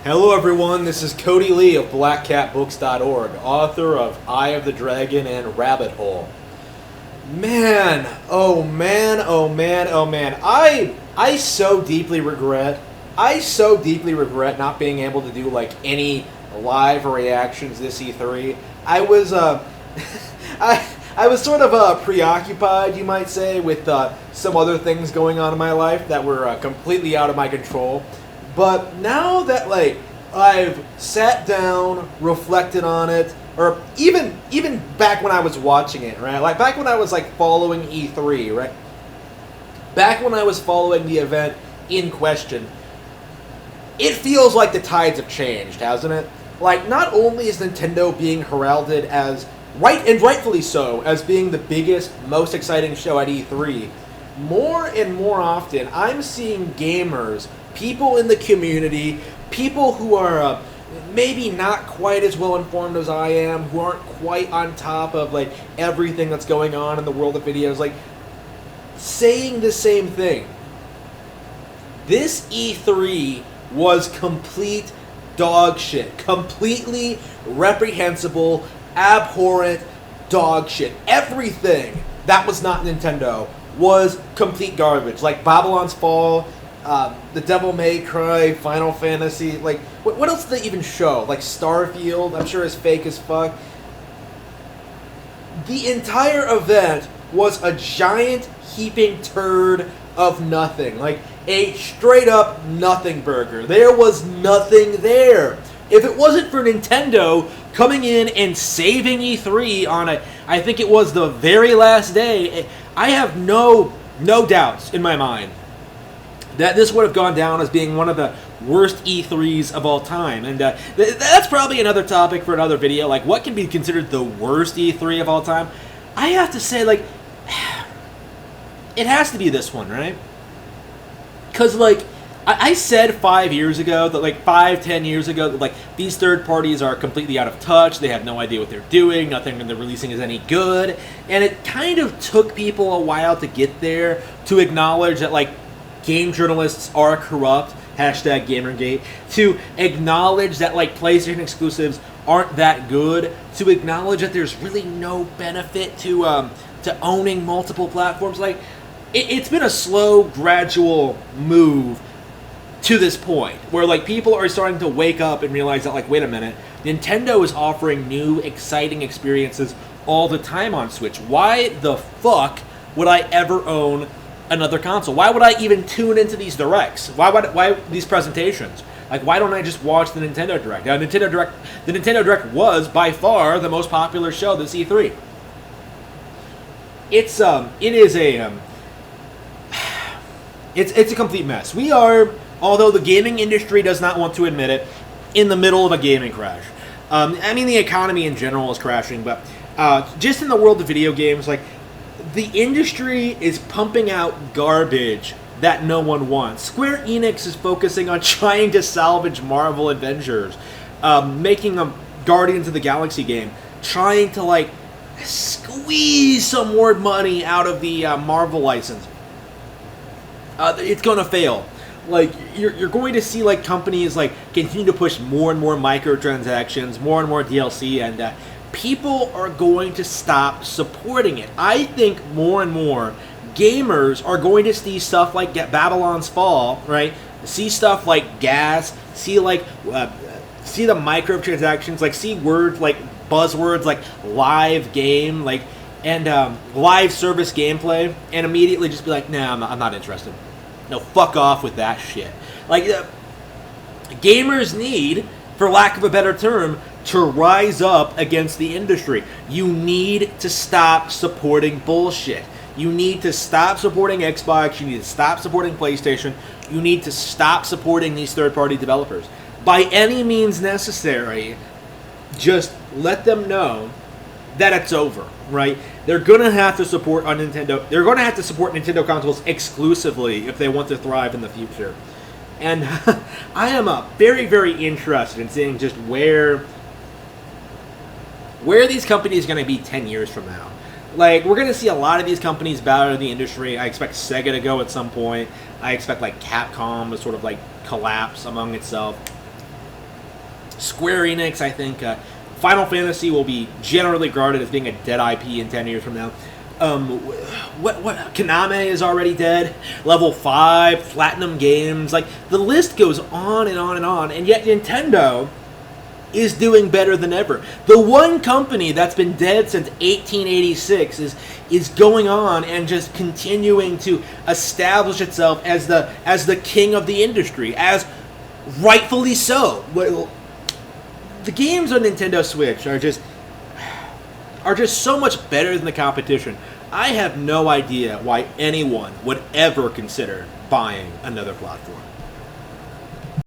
Hello everyone, this is Cody Lee of BlackCatBooks.org, author of Eye of the Dragon and Rabbit Hole. Man, oh man, oh man, oh man. I so deeply regret not being able to do like any live reactions this E3. I was I was sort of preoccupied, you might say, with some other things going on in my life that were completely out of my control. But now that like I've sat down, reflected on it, or even back when I was watching it, right? Like back when I was like following E3, right? Back when I was following the event in question, it feels like the tides have changed, hasn't it? Like not only is Nintendo being heralded as rightfully so, as being the biggest, most exciting show at E3, more and more often I'm seeing gamers, people in the community, people who are maybe not quite as well informed as I am, who aren't quite on top of like everything that's going on in the world of videos, like saying the same thing. This E3 was complete dog shit, completely reprehensible, abhorrent dog shit. Everything that was not Nintendo was complete garbage. Like Babylon's Fall, the Devil May Cry, Final Fantasy, like, what else did they even show? Like, Starfield, I'm sure is fake as fuck. The entire event was a giant heaping turd of nothing. Like, a straight-up nothing burger. There was nothing there. If it wasn't for Nintendo coming in and saving E3 on I think it was the very last day, I have no doubts in my mind that this would have gone down as being one of the worst E3s of all time. And that's probably another topic for another video, like what can be considered the worst E3 of all time. I have to say, like, it has to be this one, right? Because, like, I said 5 years ago, that like 5-10 years ago, that like these third parties are completely out of touch, they have no idea what they're doing, nothing that they're releasing is any good, and it kind of took people a while to get there, to acknowledge that like game journalists are corrupt, hashtag Gamergate, to acknowledge that like PlayStation exclusives aren't that good, to acknowledge that there's really no benefit to owning multiple platforms. Like it's been a slow, gradual move to this point where like people are starting to wake up and realize that like, wait a minute, Nintendo is offering new exciting experiences all the time on Switch. Why the fuck would I ever own another console? Why would I even tune into these directs? Why these presentations? Like, why don't I just watch the Nintendo Direct? Now, the Nintendo Direct was by far the most popular show this E3. It's a complete mess. We are, although the gaming industry does not want to admit it, in the middle of a gaming crash. I mean, the economy in general is crashing, but just in the world of video games, like, the industry is pumping out garbage that no one wants. Square Enix is focusing on trying to salvage Marvel Avengers, making a Guardians of the Galaxy game, trying to, like, squeeze some more money out of the Marvel license. It's gonna fail. Like, you're going to see, like, companies, like, continue to push more and more microtransactions, more and more DLC, and people are going to stop supporting it. I think more and more gamers are going to see stuff like Babylon's Fall, right? See stuff like gas, see, like, see the microtransactions, like, see words, like, buzzwords, like, live game, like, and live service gameplay, and immediately just be like, nah, I'm not interested. No, fuck off with that shit. Like, gamers need, for lack of a better term, to rise up against the industry. You need to stop supporting bullshit. You need to stop supporting Xbox. You need to stop supporting PlayStation. You need to stop supporting these third-party developers. By any means necessary, just let them know that it's over, right? They're going to have to support on Nintendo. They're going to have to support Nintendo consoles exclusively if they want to thrive in the future. And I am very, very interested in seeing just where these companies are going to be 10 years from now. Like, we're going to see a lot of these companies bow out of the industry. I expect Sega to go at some point. I expect, like, Capcom to sort of, like, collapse among itself. Square Enix, I think Final Fantasy will be generally regarded as being a dead IP in 10 years from now. What Konami is already dead. Level 5, Platinum Games, like the list goes on and on and on, and yet Nintendo is doing better than ever. The one company that's been dead since 1886 is going on and just continuing to establish itself as the king of the industry, as rightfully so. Well, the games on Nintendo Switch are just so much better than the competition. I have no idea why anyone would ever consider buying another platform.